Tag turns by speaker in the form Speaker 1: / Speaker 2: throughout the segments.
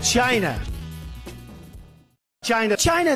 Speaker 1: China. China. China.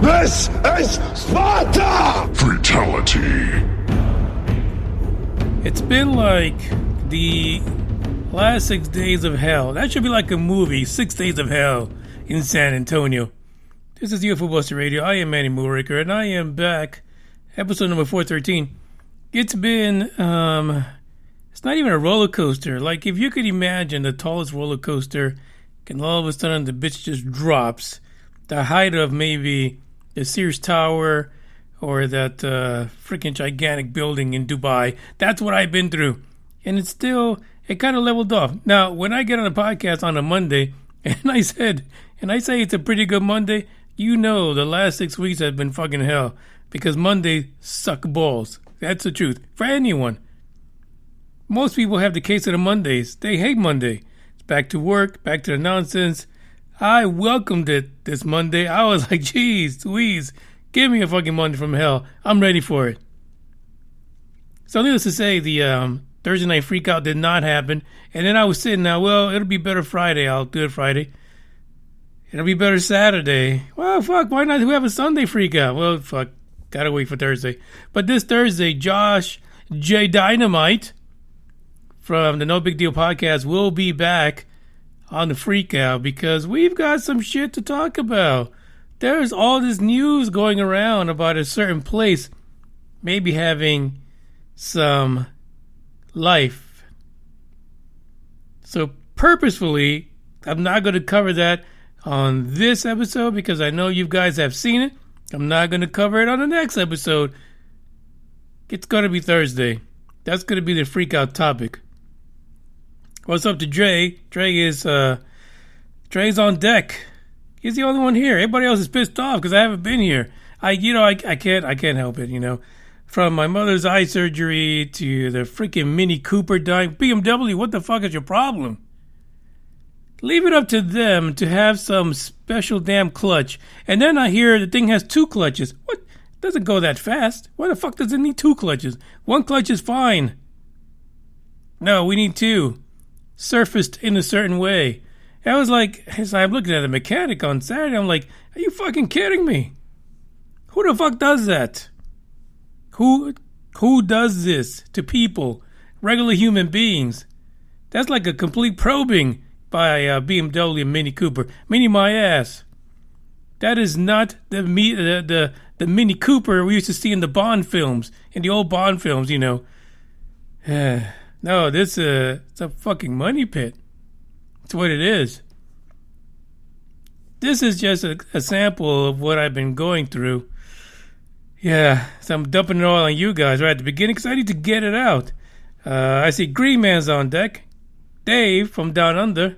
Speaker 2: This is Sparta! Fatality.
Speaker 3: It's been like the last 6 days of hell. That should be like a movie, 6 Days of Hell in San Antonio. This is UFO Buster Radio. I am Manny Mooriker, and I am back. Episode number 413. It's been, it's not even a roller coaster. Like, if you could imagine the tallest roller coaster, and all of a sudden the bitch just drops the height of maybe the Sears Tower or that freaking gigantic building in Dubai. That's what I've been through. And it's still, it kind of leveled off. Now, when I get on a podcast on a Monday, and I say it's a pretty good Monday, you know the last 6 weeks have been fucking hell. Because Monday suck balls. That's the truth. For anyone. Most people have the case of the Mondays. They hate Monday. It's back to work, back to the nonsense. I welcomed it this Monday. I was like, geez, Louise, give me a fucking Monday from hell. I'm ready for it. So needless to say, the Thursday night freakout did not happen. And then I was sitting there, well, it'll be better Friday. I'll do it Friday. It'll be better Saturday. Well, fuck, why not? We have a Sunday freakout. Well, fuck, gotta wait for Thursday. But this Thursday, Josh J. Dynamite from the No Big Deal podcast will be back on the freakout because we've got some shit to talk about. There's all this news going around about a certain place maybe having some life. So purposefully, I'm not going to cover that on this episode because I know you guys have seen it. I'm not going to cover it on the next episode. It's going to be Thursday. That's going to be the freakout topic. What's up to Dre? Dre's on deck. He's the only one here. Everybody else is pissed off because I haven't been here. I can't help it, you know. From my mother's eye surgery to the freaking Mini Cooper dying. BMW, what the fuck is your problem? Leave it up to them to have some special damn clutch. And then I hear the thing has 2 clutches. What? It doesn't go that fast. Why the fuck does it need 2 clutches? 1 clutch is fine. No, we need 2. Surfaced in a certain way. I was like, as I'm looking at the mechanic on Saturday, I'm like, are you fucking kidding me? Who the fuck does that? Who does this to people? Regular human beings. That's like a complete probing by BMW and Mini Cooper. Mini my ass. That is not the Mini Cooper we used to see in the Bond films, in the old Bond films, you know. No, it's a fucking money pit. That's what it is. This is just a sample of what I've been going through. Yeah, so I'm dumping it all on you guys right at the beginning because I need to get it out. I see Green Man's on deck. Dave from Down Under,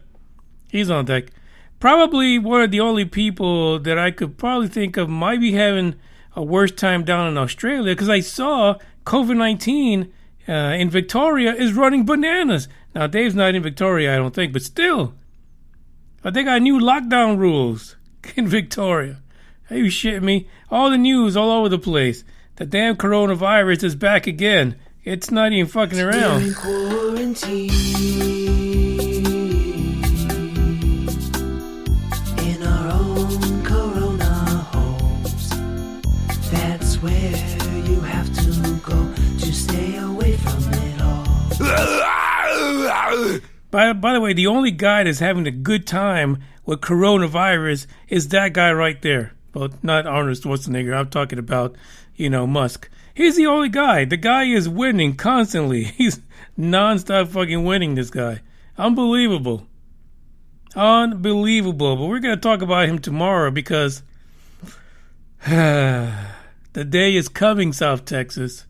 Speaker 3: he's on deck. probably one of the only people that I could probably think of might be having a worse time down in Australia, because I saw COVID-19 in Victoria is running bananas. Now, Dave's not in Victoria, I don't think, but still, they got new lockdown rules in Victoria. Are you shitting me? All the news all over the place. The damn coronavirus is back again. It's not even fucking around.
Speaker 4: In quarantine, in our own corona homes. That's where you have to go to stay away from it all.
Speaker 3: By the way, the only guy that's having a good time with coronavirus is that guy right there. Well, not Arnold Schwarzenegger. I'm talking about, Musk. He's the only guy. The guy is winning constantly. He's nonstop fucking winning, this guy. Unbelievable. Unbelievable. But we're going to talk about him tomorrow because the day is coming, South Texas.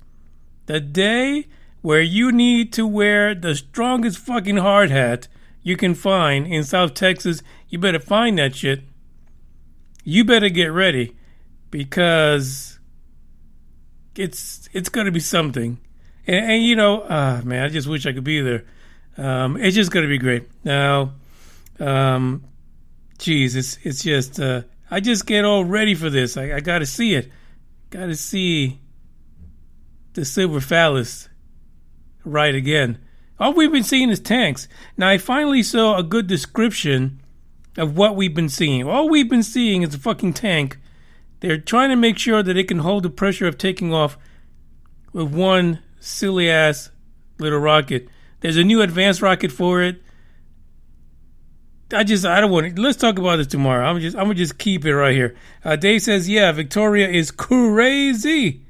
Speaker 3: The day where you need to wear the strongest fucking hard hat you can find in South Texas. You better find that shit. You better get ready because it's going to be something. And man, I just wish I could be there. It's just going to be great. Now, it's just, I just get all ready for this. I got to see it. Got to see the silver phallus right again. All we've been seeing is tanks. Now, I finally saw a good description of what we've been seeing. All we've been seeing is a fucking tank. They're trying to make sure that it can hold the pressure of taking off with one silly ass little rocket. There's a new advanced rocket for it. I don't want to. Let's talk about this tomorrow. I'm gonna just keep it right here. Dave says, yeah, Victoria is crazy.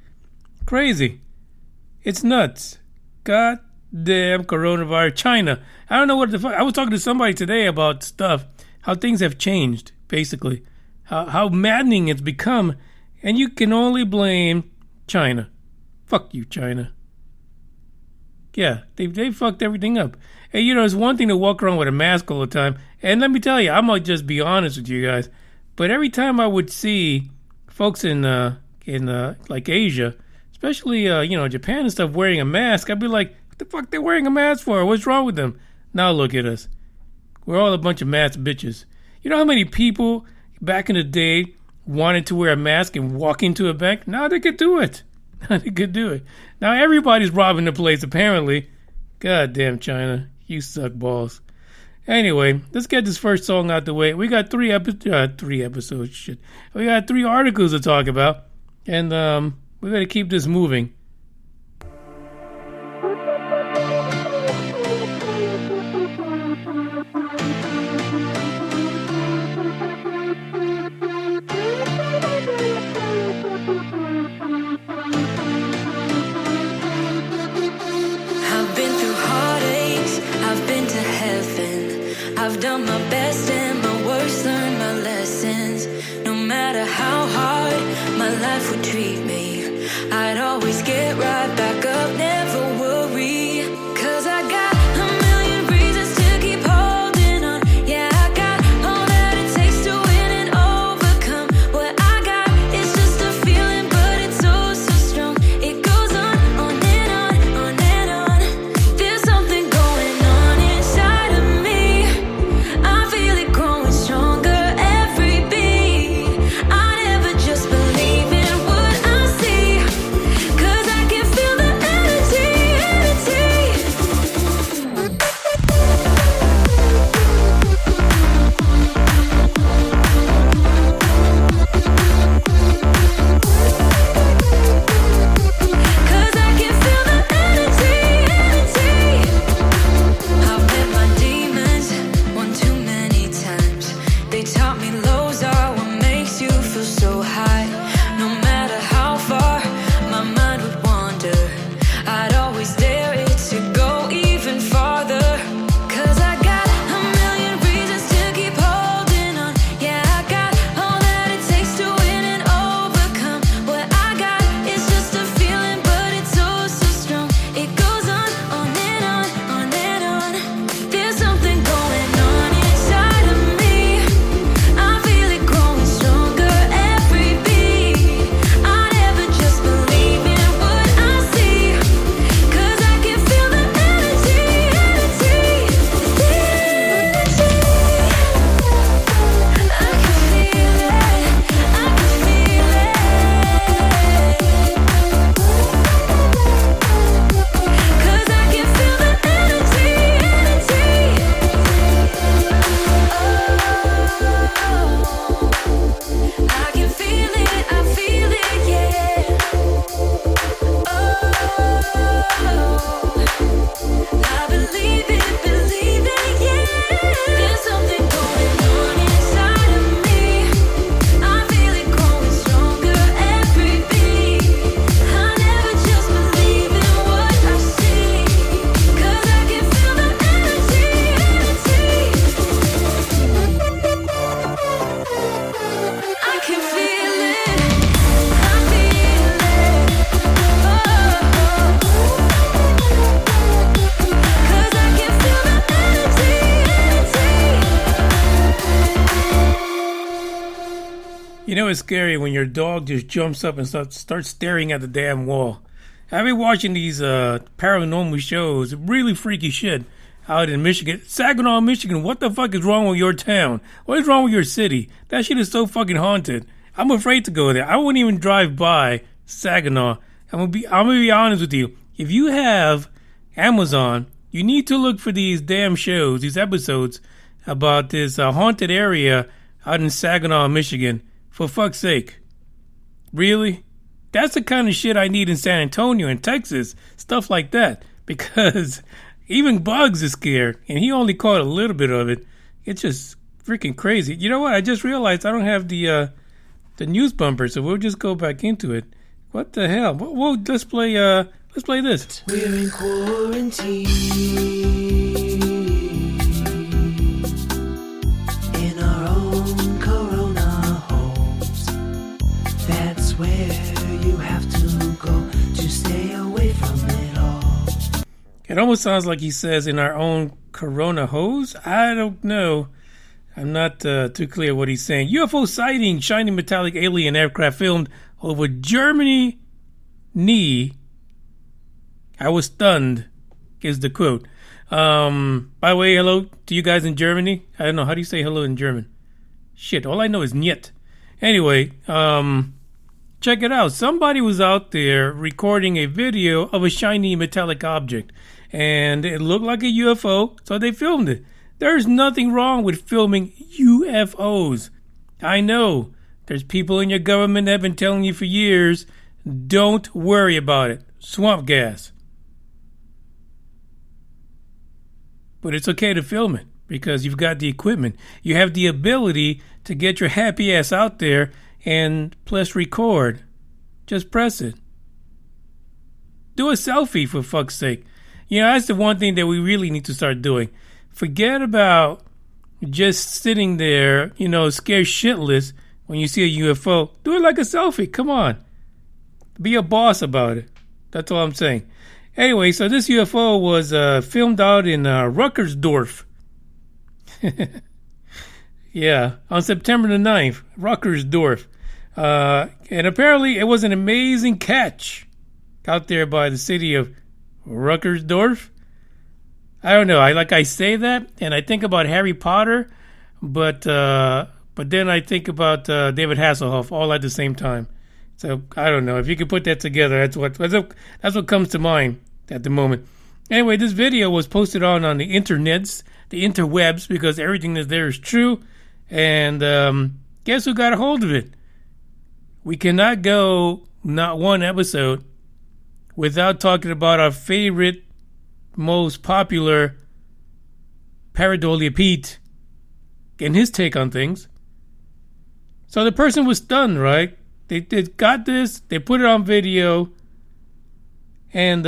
Speaker 3: Crazy. It's nuts. God damn coronavirus. China. I don't know what the fuck. I was talking to somebody today about stuff. How things have changed, basically. How maddening it's become. And you can only blame China. Fuck you, China. Yeah, they fucked everything up. And, it's one thing to walk around with a mask all the time. And let me tell you, I might just be honest with you guys. But every time I would see folks in like Asia, especially, Japan and stuff, wearing a mask, I'd be like, what the fuck they wearing a mask for? What's wrong with them? Now look at us. We're all a bunch of mask bitches. You know how many people back in the day wanted to wear a mask and walk into a bank? Now they could do it. They could do it. Now everybody's robbing the place, apparently. God damn China. You suck balls. Anyway, let's get this first song out the way. We got three episodes. Shit. We got 3 articles to talk about. And we're going to keep this moving.
Speaker 5: I've done my best and my worst, learned my lessons. No matter how hard my life would treat me, I'd always get right back up, never worry. 'Cause I got a million reasons to keep holding on. Yeah, I got all that it takes to win and overcome. What I got is just a feeling, but it's so strong. It goes on and on, on and on. There's something going on inside of me. I feel it growing stronger every beat. I never just believe in what I see, 'cause I can feel the
Speaker 3: You know it's scary when your dog just jumps up and starts staring at the damn wall. I've been watching these paranormal shows, really freaky shit out in Michigan. Saginaw, Michigan, what the fuck is wrong with your town? What is wrong with your city? That shit is so fucking haunted. I'm afraid to go there. I wouldn't even drive by Saginaw. I'm gonna be honest with you. If you have Amazon, you need to look for these damn shows, these episodes about this haunted area out in Saginaw, Michigan. For fuck's sake. Really? That's the kind of shit I need in San Antonio and Texas. Stuff like that. Because even Bugs is scared. And he only caught a little bit of it. It's just freaking crazy. You know what? I just realized I don't have the news bumper. So we'll just go back into it. What the hell? Let's play this.
Speaker 4: We're in quarantine in our own corona homes. That's where you have to go to stay away from it all.
Speaker 3: It almost sounds like he says in our own corona hose. I don't know. I'm not too clear what he's saying. UFO sighting, shiny metallic alien aircraft filmed over Germany. I was stunned, is the quote. By the way, hello to you guys in Germany. I don't know, how do you say hello in German? Shit, all I know is niet. Anyway, check it out. Somebody was out there recording a video of a shiny metallic object. And it looked like a UFO, so they filmed it. There's nothing wrong with filming UFOs. I know. There's people in your government that have been telling you for years, don't worry about it. Swamp gas. But it's okay to film it because you've got the equipment. You have the ability to get your happy ass out there and press record. Just press it. Do a selfie, for fuck's sake. You know, that's the one thing that we really need to start doing. Forget about just sitting there, you know, scared shitless when you see a UFO. Do it like a selfie. Come on. Be a boss about it. That's all I'm saying. Anyway, so this UFO was filmed out in Rukersdorf. Yeah, on September the 9th, Rukersdorf. And apparently it was an amazing catch out there by the city of Rukersdorf. I don't know. I say that and I think about Harry Potter, but then I think about David Hasselhoff all at the same time. So I don't know if you could put that together. That's what comes to mind at the moment. Anyway, this video was posted on the internets, the interwebs, because everything that's there is true. And guess who got a hold of it? We cannot go not one episode without talking about our favorite, most popular Pareidolia Pete and his take on things. So the person was stunned, right? They got this, they put it on video, and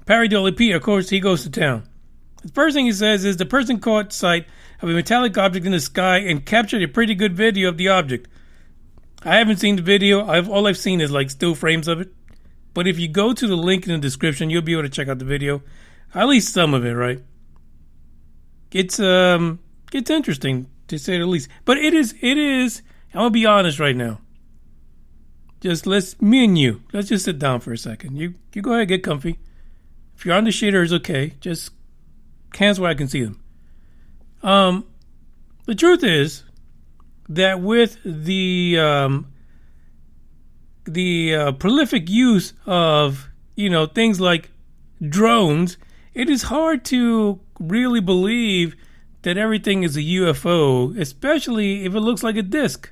Speaker 3: Pareidolia Pete, of course, he goes to town. The first thing he says is the person caught sight of a metallic object in the sky and captured a pretty good video of the object. I haven't seen the video. All I've seen is like still frames of it. But if you go to the link in the description, you'll be able to check out the video. At least some of it, right? It's interesting to say the least. But it is. I'm gonna be honest right now. Me and you, let's just sit down for a second. You go ahead, get comfy. If you're on the shitters, okay. Just hands where I can see them. The truth is that with the prolific use of, things like drones, it is hard to really believe that everything is a UFO, especially if it looks like a disc.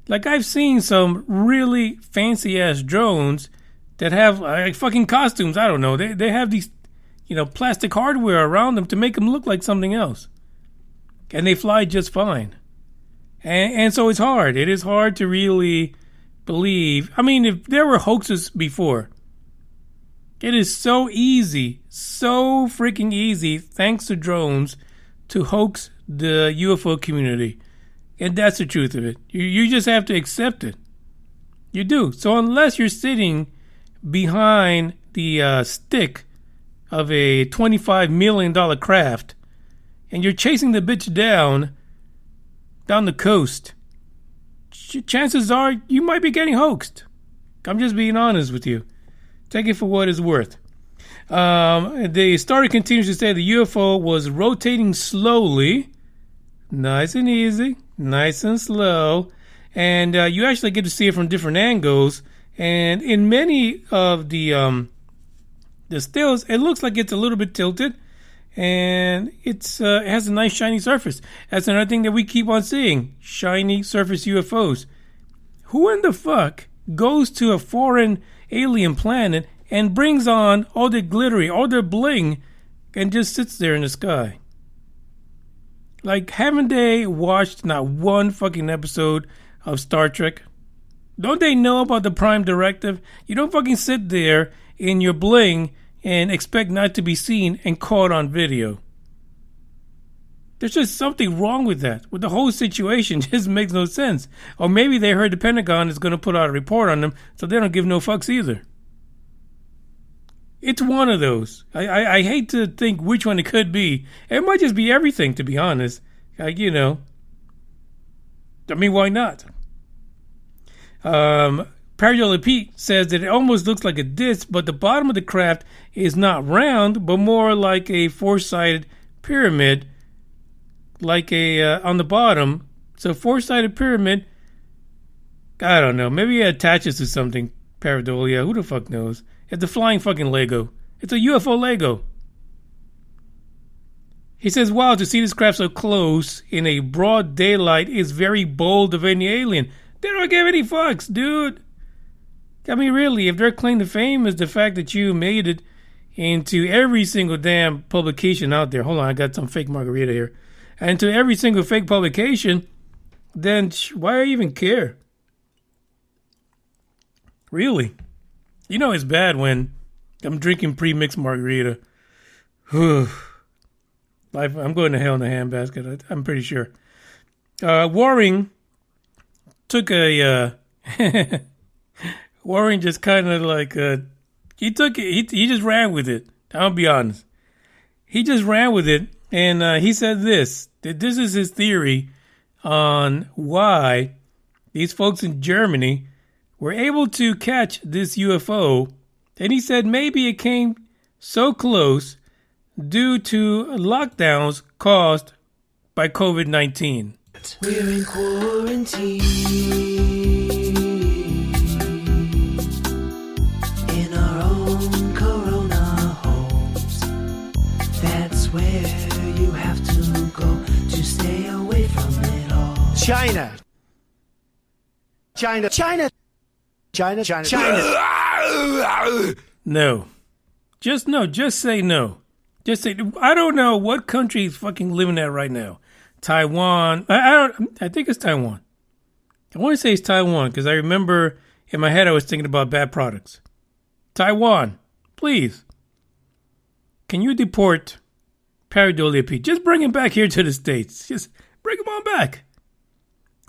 Speaker 3: Like, I've seen some really fancy ass drones that have like fucking costumes. I don't know. They have these, plastic hardware around them to make them look like something else. And they fly just fine. And so it's hard. It is hard to really believe. I mean, if there were hoaxes before, it is so easy, so freaking easy, thanks to drones, to hoax the UFO community. And that's the truth of it. You just have to accept it. You do. So unless you're sitting behind the stick of a $25 million craft and you're chasing the bitch down the coast chances are you might be getting hoaxed. I'm just being honest with you. Take it for what it's worth. The story continues to say the UFO was rotating slowly, nice and easy, nice and slow, and you actually get to see it from different angles. And in many of the stills, it looks like it's a little bit tilted, and it has a nice shiny surface. That's another thing that we keep on seeing: shiny surface UFOs. Who in the fuck goes to a foreign alien planet and brings on all the glittery, all the bling, and just sits there in the sky? Like, haven't they watched not one fucking episode of Star Trek? Don't they know about the Prime Directive? You don't fucking sit there in your bling and expect not to be seen and caught on video. There's just something wrong with that. With the whole situation, it just makes no sense. Or maybe they heard the Pentagon is going to put out a report on them, so they don't give no fucks either. It's one of those. I hate to think which one it could be. It might just be everything, to be honest. I mean, why not? Purportedly Pete says that it almost looks like a disc, but the bottom of the craft is not round, but more like a four-sided pyramid, like on the bottom. So four-sided pyramid, I don't know. Maybe it attaches to something, pareidolia. Who the fuck knows? It's a flying fucking Lego. It's a UFO Lego. He says, wow, to see this craft so close in a broad daylight is very bold of any alien. They don't give any fucks, dude. I mean, really, if their claim to fame is the fact that you made it into every single damn publication out there. Hold on, I got some fake margarita here. And to every single fake publication, then why even care? Really? You know it's bad when I'm drinking pre-mixed margarita. I'm going to hell in a handbasket, I'm pretty sure. Waring took a... Waring just kind of like... he took it, he just ran with it. I'll be honest. He just ran with it, and he said this. That this is his theory on why these folks in Germany were able to catch this UFO, and he said maybe it came so close due to lockdowns caused by COVID-19.
Speaker 4: We're in quarantine in our own corona homes. That's where you have to go to stay away from it all.
Speaker 1: China. China. China. China. China. China.
Speaker 3: No. Just say no. Just say, I don't know what country is fucking living at right now. Taiwan. I think it's Taiwan. I want to say it's Taiwan because I remember in my head I was thinking about bad products. Taiwan, please. Can you deport Pareidolia Pete? Just bring him back here to the States. Just bring him on back.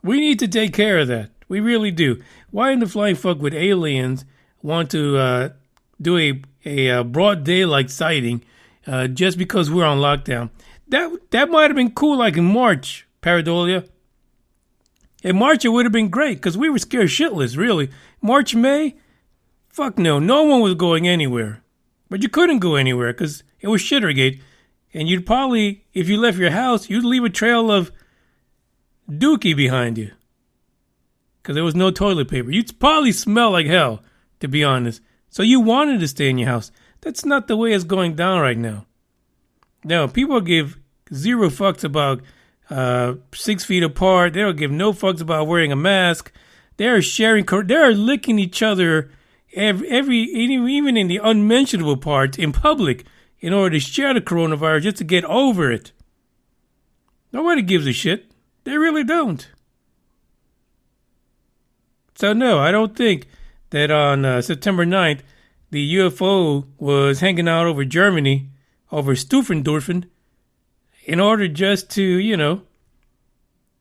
Speaker 3: We need to take care of that. We really do. Why in the flying fuck would aliens want to do a broad daylight sighting just because we're on lockdown? That might have been cool like in March, Pareidolia. In March it would have been great because we were scared shitless, really. March, May, fuck no. No one was going anywhere. But you couldn't go anywhere because it was Shittergate. And you'd probably, if you left your house, you'd leave a trail of dookie behind you. Because there was no toilet paper. You'd probably smell like hell, to be honest. So you wanted to stay in your house. That's not the way it's going down right now. No, people give zero fucks about 6 feet apart. They don't give no fucks about wearing a mask. They're sharing, they're licking each other even in the unmentionable parts in public in order to share the coronavirus just to get over it. Nobody gives a shit. They really don't. So no, I don't think that on September 9th, the UFO was hanging out over Germany, over Stufendorfen, in order just to,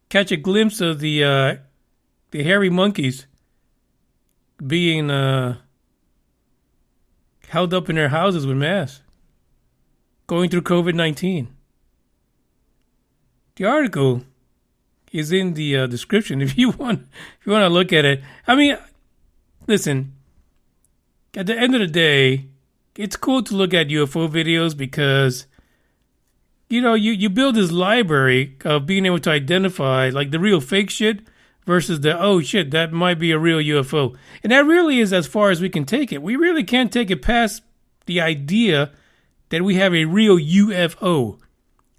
Speaker 3: catch a glimpse of the hairy monkeys being held up in their houses with masks, going through COVID-19. The article is in the description if you want to look at it. I mean, listen, at the end of the day, it's cool to look at UFO videos because, you know, you build this library of being able to identify like the real fake shit versus the, oh shit, that might be a real UFO. And that really is as far as we can take it. We really can't take it past the idea that we have a real UFO,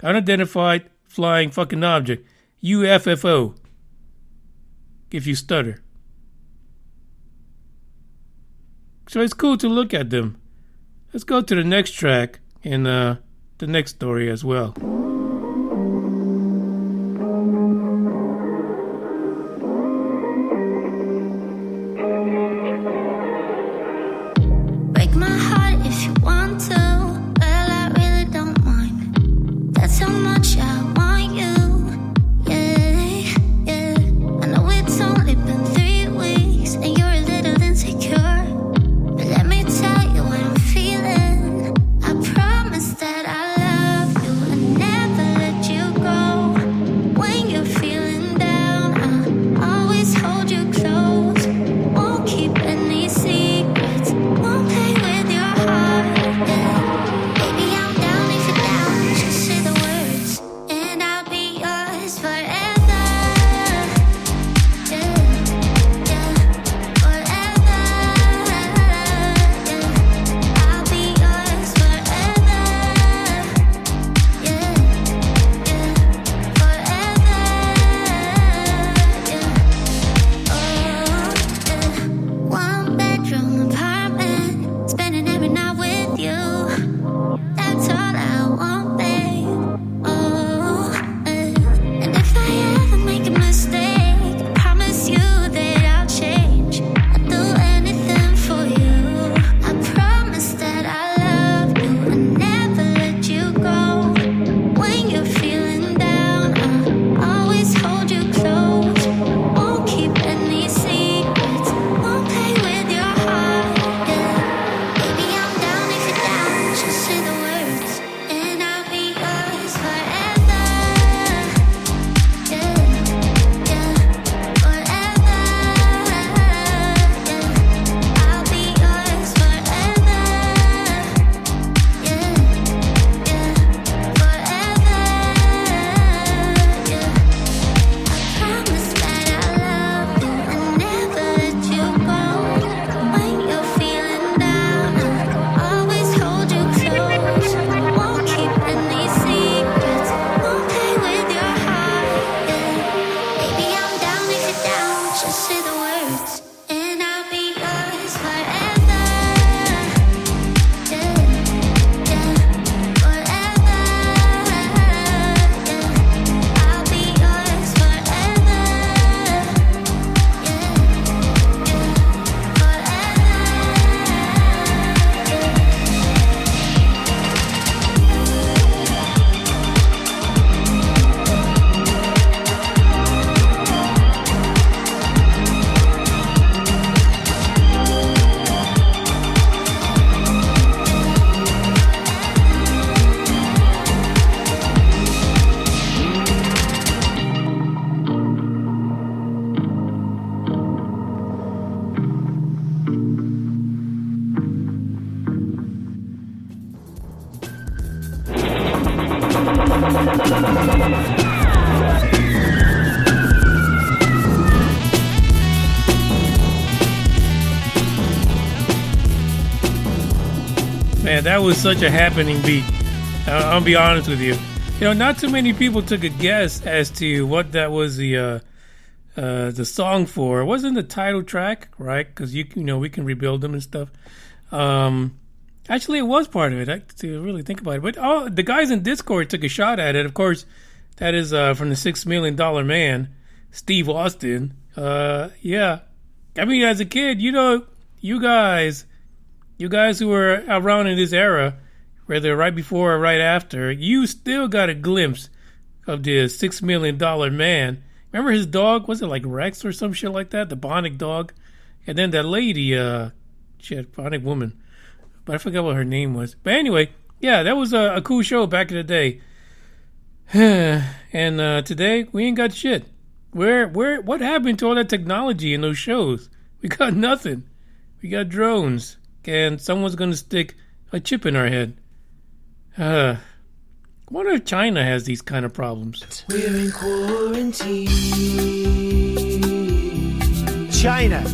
Speaker 3: unidentified flying fucking object, UFFO, if you stutter. So it's cool to look at them. Let's go to the next track and the next story as well.
Speaker 5: Break my heart if you want to. Well, I really don't mind. That's how much I want you. Yeah, yeah. I know it's only been 3 weeks and you're a little insecure. But let me tell you what I'm feeling. I promise that I love you and never let you go. When you're feeling down, I'll always hold you close. Won't keep any secrets. Won't play with your heart. Yeah. Baby, I'm down if you're down. Just say the words and I'll be yours forever. Yeah, yeah, forever. Yeah, I'll be yours forever. Yeah, yeah, forever. Yeah, oh, yeah. 1-bedroom apartment, spending every night with you. That's all I want, babe. Oh, and if I ever make a mistake, I promise you that I'll change. I'll do anything for you. I promise that I love you and never let you go. When you're feeling down, I'll always hold you close. Won't keep any secrets. Won't play with your heart. Yeah, baby, I'm down if you're down. Just say the words and I'll be yours forever. Yeah, yeah, forever. Yeah, I'll be yours forever. Yeah, yeah, forever. Yeah, I promise that I love you and never let you go. When you're feeling down, I'll always hold you close. Won't keep any secrets. Won't play with your heart. Yeah, baby, I'm down if you're down. Just say the words and I'll be yours forever. Yeah, yeah, forever. Yeah, I'll be yours forever. Yeah, yeah,
Speaker 3: Man, that was such a happening beat. I'll be honest with you. You know, not too many people took a guess as to what that was the song for. It wasn't the title track, right? Because you know we can rebuild them and stuff. Actually, it was part of it. To really think about it, but the guys in Discord took a shot at it. Of course, that is from the $6 Million Man, Steve Austin. Yeah, I mean, as a kid, you know, you guys who were around in this era, whether right before or right after, you still got a glimpse of the $6 Million Man. Remember his dog? Was it like Rex or some shit like that? The Bionic dog. And then that lady, Bionic woman. But I forgot what her name was. But anyway, yeah, that was a cool show back in the day. And today, we ain't got shit. What happened to all that technology in those shows? We got nothing. We got drones, and someone's gonna stick a chip in our head. I wonder if China has these kind of problems.
Speaker 4: We're in quarantine.
Speaker 1: China,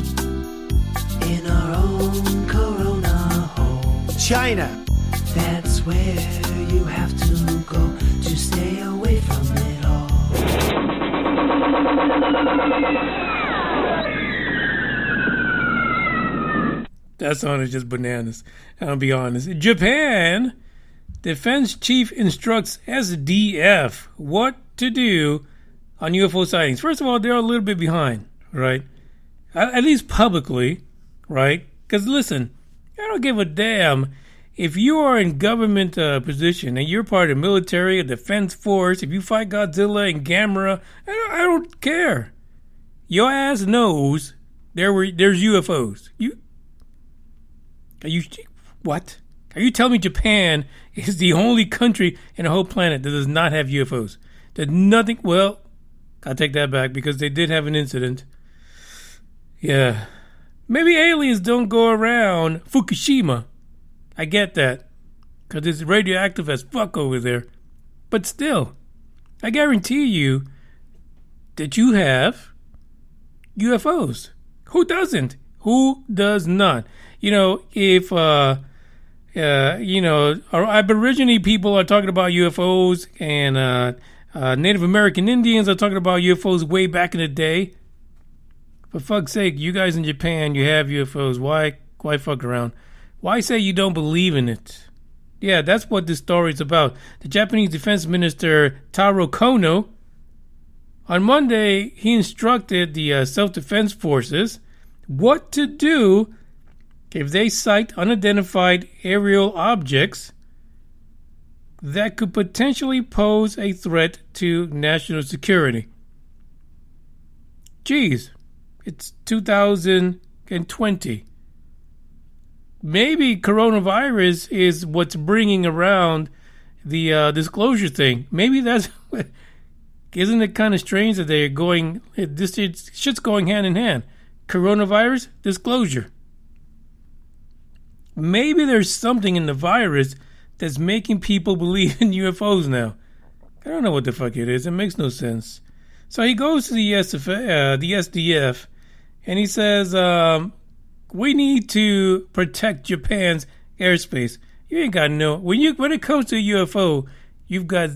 Speaker 4: In our own corona home.
Speaker 1: China,
Speaker 4: That's where you have to go to stay away from it all.
Speaker 3: That song is just bananas. I'll be honest. Japan, defense chief instructs SDF what to do on UFO sightings. First of all, they're a little bit behind, right? At least publicly, right? Because listen, I don't give a damn if you are in government position and you're part of the military, a defense force, if you fight Godzilla and Gamera, I don't care. Your ass knows there's UFOs. What? Are you telling me Japan is the only country in the whole planet that does not have UFOs? That nothing, well, I'll take that back because they did have an incident. Yeah. Maybe aliens don't go around Fukushima. I get that. Because it's radioactive as fuck over there. But still, I guarantee you that you have UFOs. Who doesn't? Who does not? You know, if, our Aborigine people are talking about UFOs and Native American Indians are talking about UFOs way back in the day. For fuck's sake, you guys in Japan, you have UFOs. Why fuck around? Why say you don't believe in it? Yeah, that's what this story is about. The Japanese Defense Minister Taro Kono, on Monday, he instructed the self-defense forces what to do if they sight unidentified aerial objects that could potentially pose a threat to national security. Geez, it's 2020. Maybe coronavirus is what's bringing around the disclosure thing. Maybe that's what, isn't it kind of strange that they're going, this shit's going hand in hand. Coronavirus, disclosure. Maybe there's something in the virus that's making people believe in UFOs now. I don't know what the fuck it is. It makes no sense. So he goes to the SDF, and he says, we need to protect Japan's airspace. You ain't got no. When it comes to UFO, you got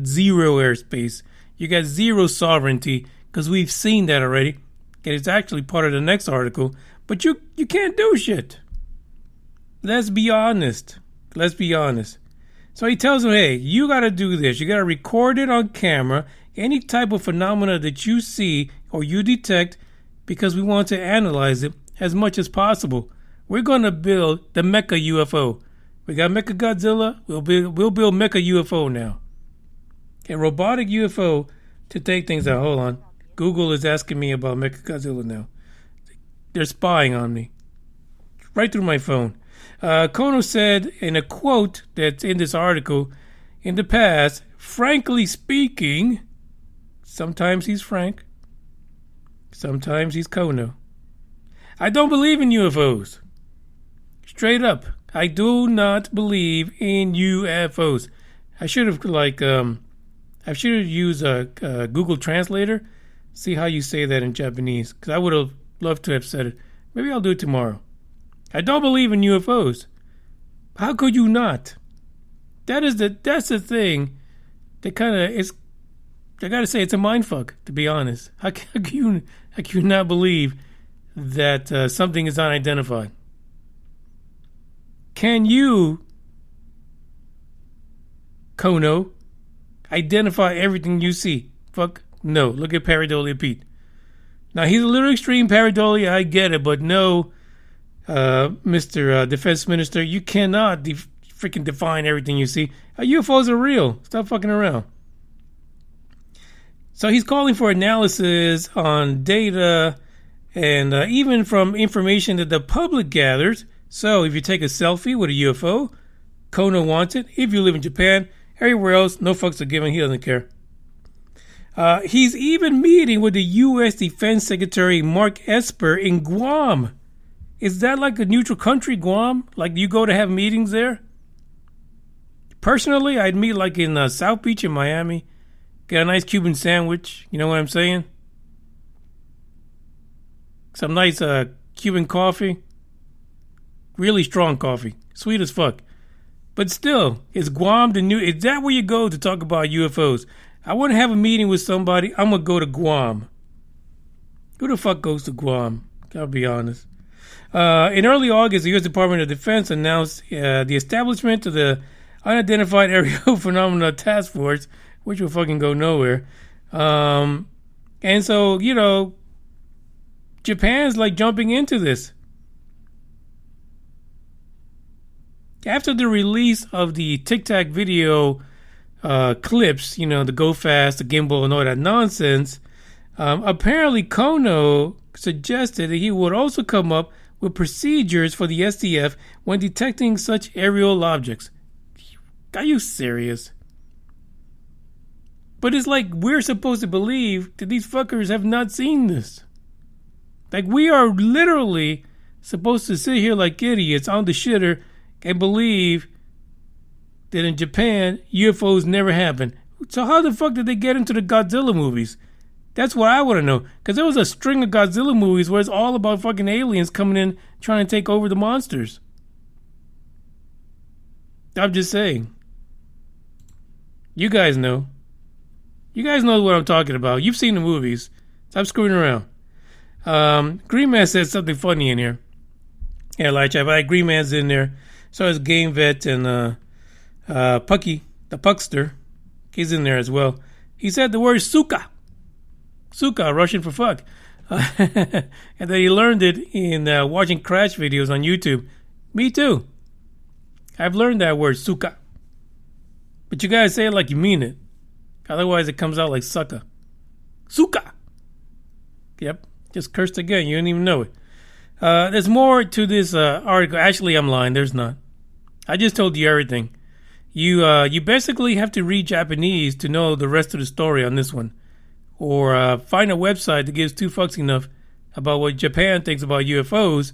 Speaker 3: zero airspace. You got zero sovereignty because we've seen that already. And it's actually part of the next article. But you can't do shit. Let's be honest. So he tells him, hey, you got to do this. You got to record it on camera. Any type of phenomena that you see or you detect, because we want to analyze it as much as possible. We're going to build the Mecha UFO. We got Mecha Godzilla. We'll build Mecha UFO now. A robotic UFO to take things out. Hold on. Google is asking me about Mecha Godzilla now. They're spying on me. Right through my phone. Kono said in a quote that's in this article, in the past, frankly speaking, sometimes he's Frank, sometimes he's Kono. I don't believe in UFOs. Straight up, I do not believe in UFOs. I should have used a Google Translator. See how you say that in Japanese, because I would have loved to have said it. Maybe I'll do it tomorrow. I don't believe in UFOs. How could you not? That's the thing that kind of is. I gotta say, it's a mindfuck, to be honest. How can you not believe that something is unidentified? Can you, Kono, identify everything you see? Fuck no. Look at Pareidolia Pete. Now, he's a little extreme, Pareidolia, I get it, but no, Mr. Defense Minister, you cannot freaking define everything you see. UFOs are real. Stop fucking around. So he's calling for analysis on data and even from information that the public gathers. So if you take a selfie with a UFO, Kono wants it. If you live in Japan, everywhere else, no fucks are given. He doesn't care. He's even meeting with the U.S. Defense Secretary Mark Esper in Guam. Is that like a neutral country, Guam? Like you go to have meetings there? Personally, I'd meet like in South Beach in Miami. Get a nice Cuban sandwich. You know what I'm saying? Some nice Cuban coffee. Really strong coffee. Sweet as fuck. But still, is Guam the new... Is that where you go to talk about UFOs? I want to have a meeting with somebody. I'm going to go to Guam. Who the fuck goes to Guam? I'll be honest. In early August, the U.S. Department of Defense announced the establishment of the Unidentified Aerial Phenomena Task Force, which will fucking go nowhere. And so, you know, Japan's like jumping into this. After the release of the TIC-TAC video clips, you know, the go fast, the gimbal, and all that nonsense, apparently Kono suggested that he would also come up with procedures for the SDF when detecting such aerial objects. Are you serious? But it's like we're supposed to believe that these fuckers have not seen this. Like we are literally supposed to sit here like idiots on the shitter and believe that in Japan, UFOs never happen. So how the fuck did they get into the Godzilla movies? That's what I want to know. Because there was a string of Godzilla movies where it's all about fucking aliens coming in trying to take over the monsters. I'm just saying. You guys know. You guys know what I'm talking about. You've seen the movies. Stop screwing around. Green Man said something funny in here. Yeah, Light Chat. Green Man's in there. So is Game Vet and Pucky, the Puckster. He's in there as well. He said the word suka. Suka, Russian for fuck. And then he learned it in watching crash videos on YouTube. Me too. I've learned that word, suka. But you gotta say it like you mean it. Otherwise it comes out like sucker. Suka. Yep, just cursed again. You didn't even know it. There's more to this article. Actually, I'm lying. There's not. I just told you everything. You basically have to read Japanese to know the rest of the story on this one. Or find a website that gives two fucks enough about what Japan thinks about UFOs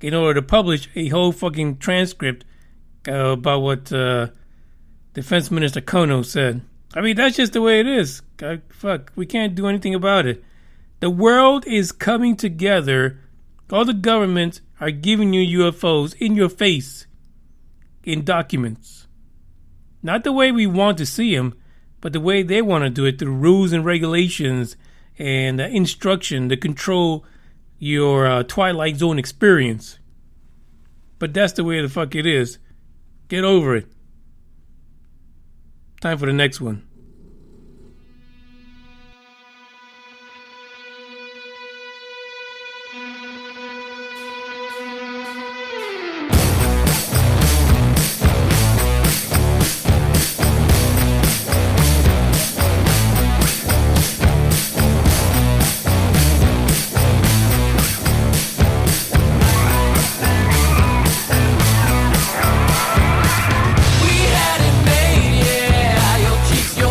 Speaker 3: in order to publish a whole fucking transcript about what Defense Minister Kono said. I mean, that's just the way it is. Fuck, we can't do anything about it. The world is coming together. All the governments are giving you UFOs in your face in documents. Not the way we want to see them, but the way they want to do it through rules and regulations and instruction to control your Twilight Zone experience. But that's the way the fuck it is. Get over it. Time for the next one.
Speaker 6: We had it made, yeah. Your cheeks, your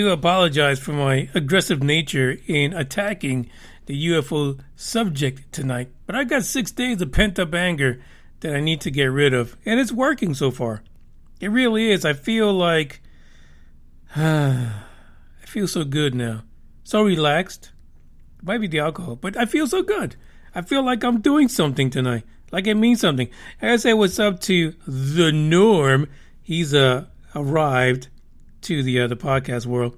Speaker 3: do apologize for my aggressive nature in attacking the UFO subject tonight, but I got 6 days of pent-up anger that I need to get rid of, and it's working so far. It really is. I feel like I feel so good now, so relaxed. It might be the alcohol, but I feel so good. I feel like I'm doing something tonight, like it means something. I gotta say what's up to the Norm. He's arrived to the podcast world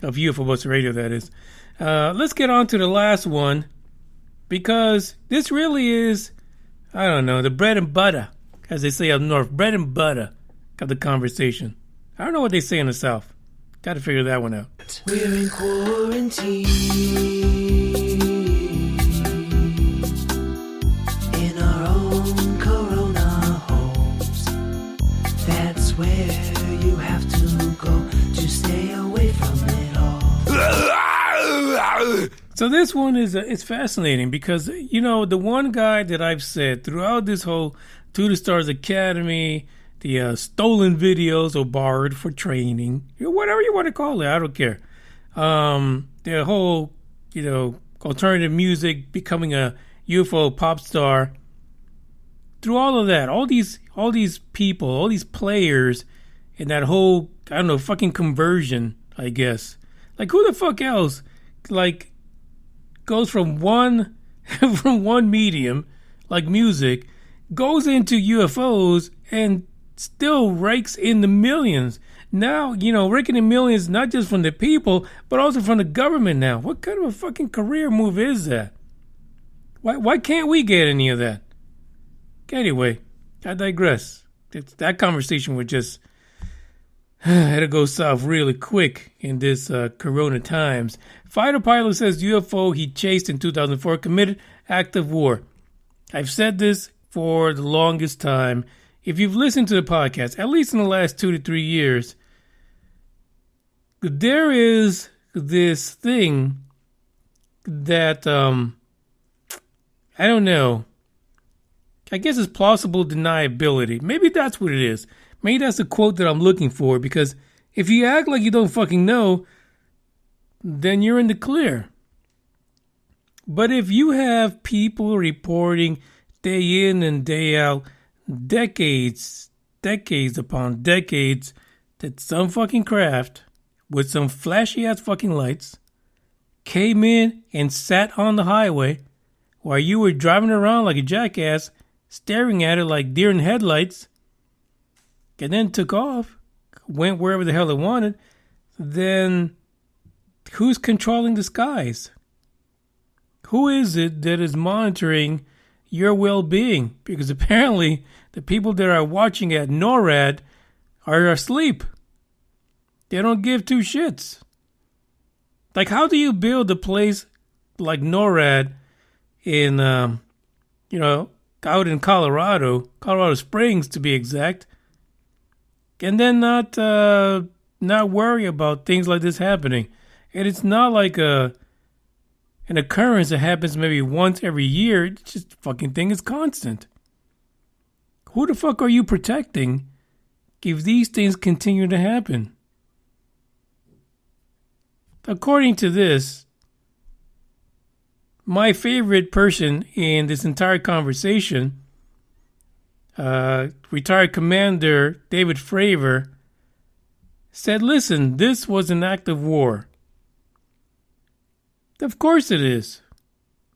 Speaker 3: of UFO Buster Radio, that is. Let's get on to the last one, because this really is, I don't know, the bread and butter, as they say up north, bread and butter of the conversation. I don't know what they say in the South. Got to figure that one out.
Speaker 4: We're in quarantine in our own corona homes. That's where you have to go to stay away from it all.
Speaker 3: So this one is it's fascinating because, you know, the one guy that I've said throughout this whole To the Stars Academy, the stolen videos or borrowed for training, whatever you want to call it, I don't care. The whole, you know, alternative music, becoming a UFO pop star. Through all of that, all these people, all these players in that whole, I don't know, fucking conversion, I guess. Like, who the fuck else, like, goes from one medium, like music, goes into UFOs and still rakes in the millions. Now, you know, raking in millions not just from the people, but also from the government now. What kind of a fucking career move is that? Why can't we get any of that? Anyway, I digress. That conversation would just had to go south really quick in this corona times. Fighter pilot says UFO he chased in 2004 committed act of war. I've said this for the longest time. If you've listened to the podcast, at least in the last 2 to 3 years, there is this thing that, I don't know, I guess it's plausible deniability. Maybe that's what it is. Maybe that's the quote that I'm looking for, because if you act like you don't fucking know, then you're in the clear. But if you have people reporting day in and day out, decades upon decades, that some fucking craft with some flashy ass fucking lights came in and sat on the highway while you were driving around like a jackass, staring at it like deer in headlights, and then took off, went wherever the hell it wanted, then who's controlling the skies? Who is it that is monitoring your well-being? Because apparently the people that are watching at NORAD are asleep. They don't give two shits. Like, how do you build a place like NORAD in, you know, out in Colorado Springs to be exact, and then not worry about things like this happening? And it's not like an occurrence that happens maybe once every year. It's just fucking thing is constant. Who the fuck are you protecting if these things continue to happen? According to this, my favorite person in this entire conversation, retired Commander David Fravor, said, listen, this was an act of war. Of course it is.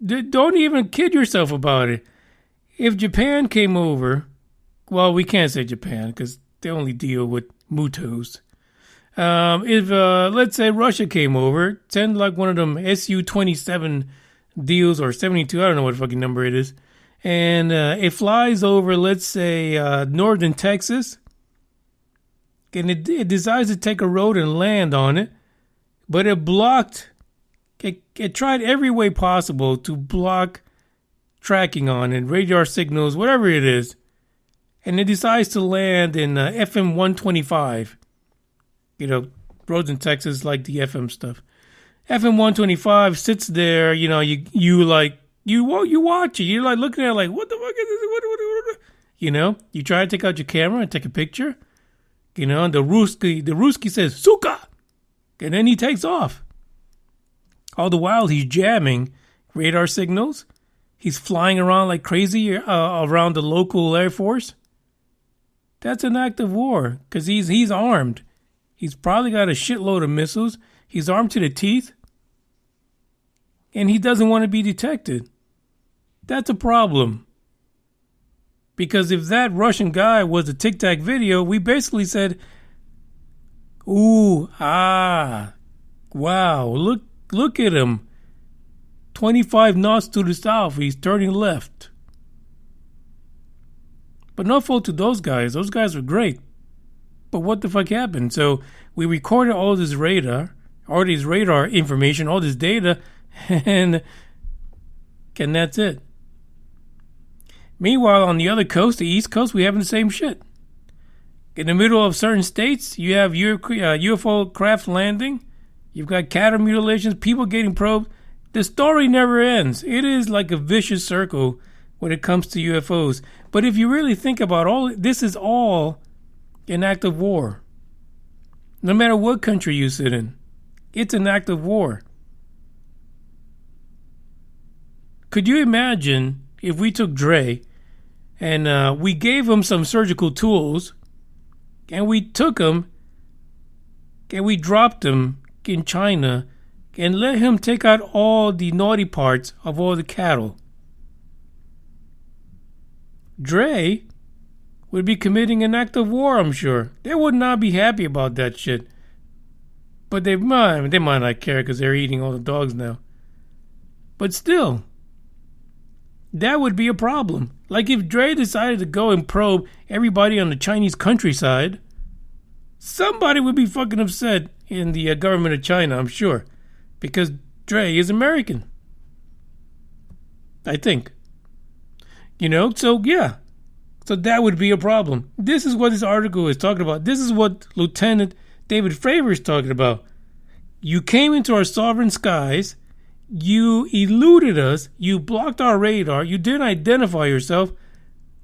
Speaker 3: Don't even kid yourself about it. If Japan came over, well, we can't say Japan because they only deal with mutos. If, let's say, Russia came over, send like one of them Su-27 deals or 72, I don't know what fucking number it is, and it flies over, let's say, northern Texas, and it decides to take a road and land on it, but it blocked. It tried every way possible to block tracking on it, radar signals, whatever it is. And it decides to land in FM 125. You know, roads in Texas like the FM stuff. FM 125 sits there, you know, you watch it. You're like looking at it like, what the fuck is this? What? You know, you try to take out your camera and take a picture. You know, and the Ruski says, Suka! And then he takes off. All the while, he's jamming radar signals. He's flying around like crazy around the local Air Force. That's an act of war because he's armed. He's probably got a shitload of missiles. He's armed to the teeth. And he doesn't want to be detected. That's a problem. Because if that Russian guy was a TIC-TAC video, we basically said, ooh, wow, look at him. 25 knots to the south, he's turning left. But no fault to those guys. Those guys were great. But what the fuck happened? So we recorded all this radar information, all this data, and that's it. Meanwhile, on the other coast, the East Coast, we having the same shit. In the middle of certain states, you have UFO craft landing. You've got cattle mutilations, people getting probed. The story never ends. It is like a vicious circle when it comes to UFOs. But if you really think about this is all an act of war. No matter what country you sit in, it's an act of war. Could you imagine if we took Dre and we gave him some surgical tools and we took him and we dropped him in China and let him take out all the naughty parts of all the cattle? Dre would be committing an act of war, I'm sure. They would not be happy about that shit. But they might not care because they're eating all the dogs now. But still, that would be a problem. Like if Dre decided to go and probe everybody on the Chinese countryside, somebody would be fucking upset in the government of China, I'm sure. Because Dre is American. I think. So yeah. So that would be a problem. This is what this article is talking about. This is what Lieutenant David Fravor is talking about. You came into our sovereign skies. You eluded us. You blocked our radar. You didn't identify yourself.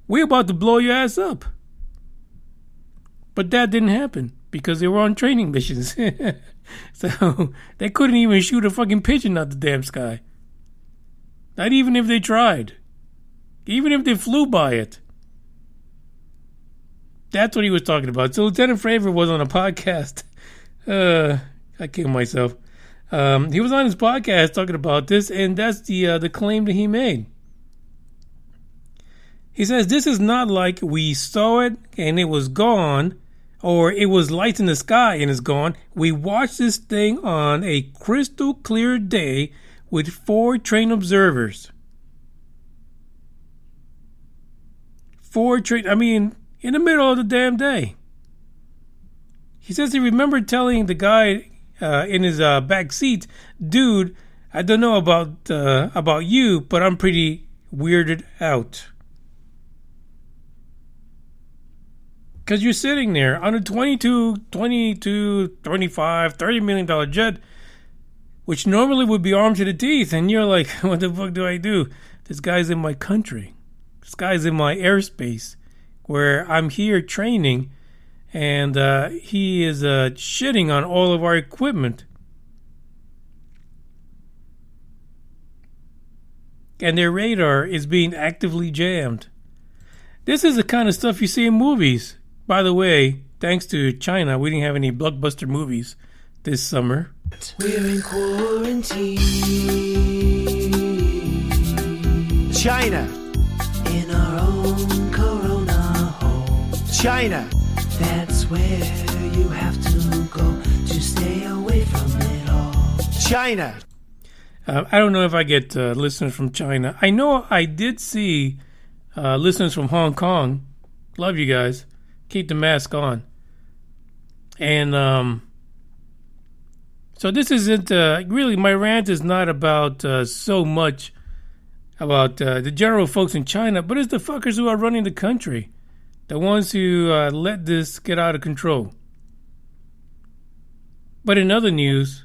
Speaker 3: We're about to blow your ass up. But that didn't happen because they were on training missions. So they couldn't even shoot a fucking pigeon out the damn sky. Not even if they tried. Even if they flew by it. That's what he was talking about. So Lieutenant Fravor was on a podcast. I killed myself. He was on his podcast talking about this, and that's the claim that he made. He says, this is not like we saw it and it was gone, or it was lights in the sky and it's gone. We watched this thing on a crystal clear day with 4 trained observers. 4 trained, in the middle of the damn day. He says he remembered telling the guy in his back seat, dude, I don't know about you, but I'm pretty weirded out. Because you're sitting there on a $22, $25, $30 million jet, which normally would be armed to the teeth, and you're like, what the fuck do I do? This guy's in my country. This guy's in my airspace, where I'm here training, and he is shitting on all of our equipment. And their radar is being actively jammed. This is the kind of stuff you see in movies. By the way, thanks to China, we didn't have any blockbuster movies this summer.
Speaker 4: We're in quarantine.
Speaker 1: China.
Speaker 4: In our own corona home.
Speaker 1: China.
Speaker 4: That's where you have to go to stay away from it all.
Speaker 1: China.
Speaker 3: I don't know if I get listeners from China. I know I did see listeners from Hong Kong. Love you guys. Keep the mask on. And so this isn't really, my rant is not about so much about the general folks in China, but it's the fuckers who are running the country. The ones who let this get out of control. But in other news,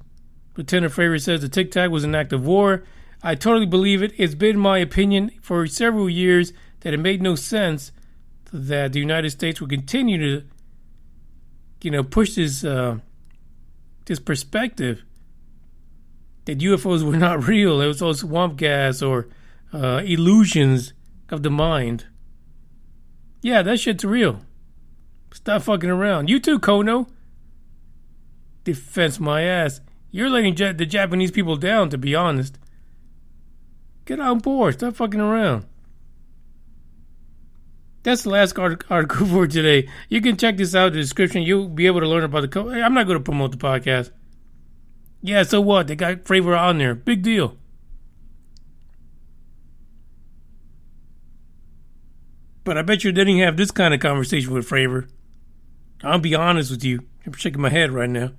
Speaker 3: Lieutenant Fravor says the TIC-TAC was an act of war. I totally believe it. It's been my opinion for several years that it made no sense that the United States would continue to, push this this perspective that UFOs were not real. It was all swamp gas or illusions of the mind. Yeah, that shit's real. Stop fucking around. You too, Kono. Defense my ass. You're letting the Japanese people down, to be honest. Get on board. Stop fucking around. That's the last article for today. You can check this out in the description. You'll be able to learn about the... I'm not going to promote the podcast. Yeah, so what? They got Fravor on there. Big deal. But I bet you didn't have this kind of conversation with Fravor. I'll be honest with you. I'm shaking my head right now.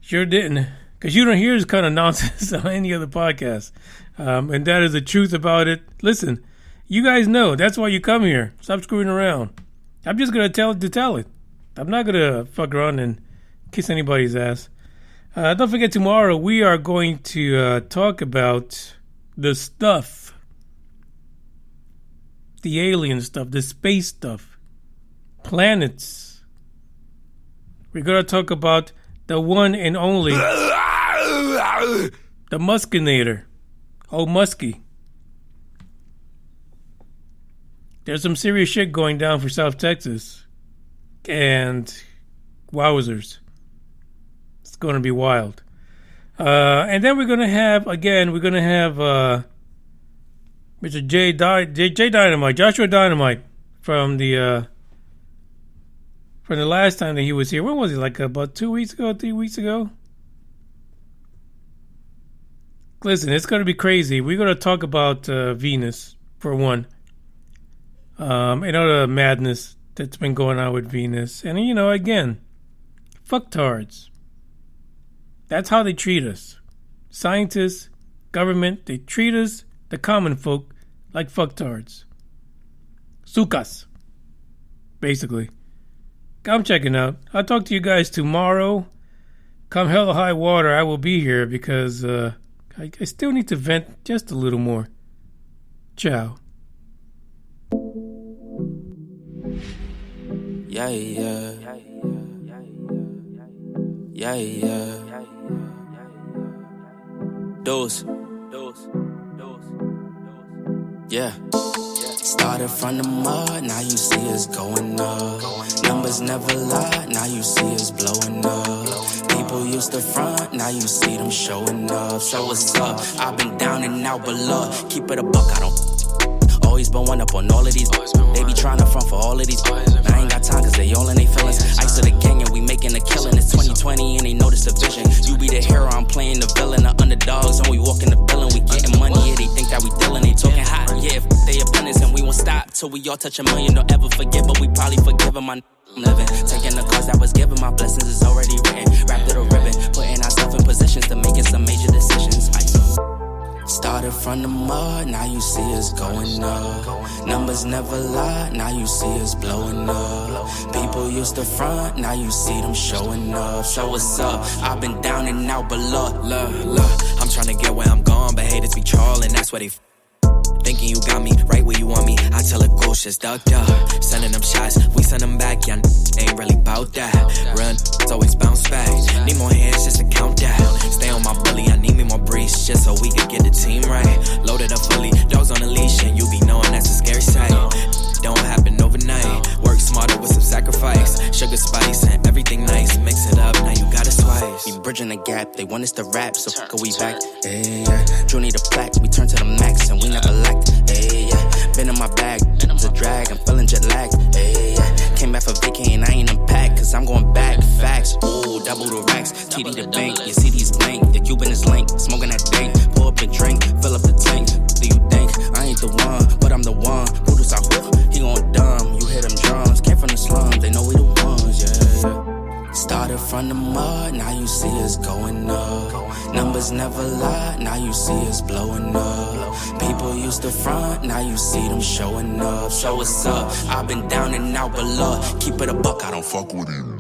Speaker 3: Sure didn't. Because you don't hear this kind of nonsense on any other podcast. And that is the truth about it. Listen, you guys know. That's why you come here. Stop screwing around. I'm just going to tell it. I'm not going to fuck around and kiss anybody's ass. Don't forget, tomorrow we are going to talk about the stuff. The alien stuff. The space stuff. Planets. We're going to talk about the one and only, the Muskinator. Oh, Muskie. There's some serious shit going down for South Texas. And wowzers. It's going to be wild. And then we're going to have Mr. J Dynamite, Joshua Dynamite, from the last time that he was here. When was he? Like about 2 weeks ago, 3 weeks ago? Listen, it's going to be crazy. We're going to talk about Venus, for one. And all the madness that's been going on with Venus. And, again, fucktards. That's how they treat us. Scientists, government, they treat us, the common folk, like fucktards. Sukas. Basically. I'm checking out. I'll talk to you guys tomorrow. Come hell or high water, I will be here because I still need to vent just a little more. Ciao.
Speaker 6: Yeah, yeah. Yeah, yeah. Dose. Yeah. Started from the mud, now you see us going up. Numbers never lie, now you see us blowing up. People used to front, now you see them showing up. So what's up? I've been down and out, but Lord, keep it a buck, I don't. Always been one up on all of these. They be trying to front for all of these. I ain't got time cause they all in they feelings. Ice to the gang and we making a killing. It's 2020 and they notice the vision. You be the hero, I'm playing the villain. The underdogs and we walking the villain. We getting money, yeah, they think that we dealing. They talking hot, yeah, if they opponents and we won't stop till we all touch $1 million. Don't ever forget, but we probably forgive them. I'm living, taking the cause that was given. My blessings is already written. Wrapped it a ribbon, putting ourselves in positions to making some major decisions. Started from the mud, now you see us going up. Numbers never lie, now you see us blowing up. People used to front, now you see them showing up. So what's up? I've been down and out, but look. I'm trying to get where I'm going, but haters be trolling, that's where they thinking you got me right where you want me. I tell a ghost just ducked up. Sending them shots, we send them back. Yeah, ain't really bout that. Run, it's always bounce back. Need more hands just to count that. Stay on my bully, I need me more breeze just so we can get the team right. Loaded up fully, dogs on a leash, and you be knowing that's a scary sight. Don't happen overnight. Work smarter with some sacrifice. Sugar, spice, and everything nice. Mix it up, now you got a slice. We bridging the gap, they want us to rap, so fuck we back. Hey, yeah. Drew need a plaque, we turn to the max, and we never lacked. Hey, yeah. Been in my bag, it's a drag, I'm feeling jet lagged. Hey, yeah. Came back for vacation, I ain't unpacked, cause I'm going back. Facts, ooh, double the racks. TD the bank, your CD's blank, the Cuban is linked. Smoking that dank, pour up and drink, fill up the tank. Do you think I ain't the one, but I'm the one? Who does I he going dumb, you hear them drums. Came from the slums, they know we the ones, yeah. Started from the mud, now you see us going up. Numbers never lie, now you see us blowing up. People used to front, now you see them showing up. So what's up? I've been down and out, but look, keep it a buck, I don't fuck with you.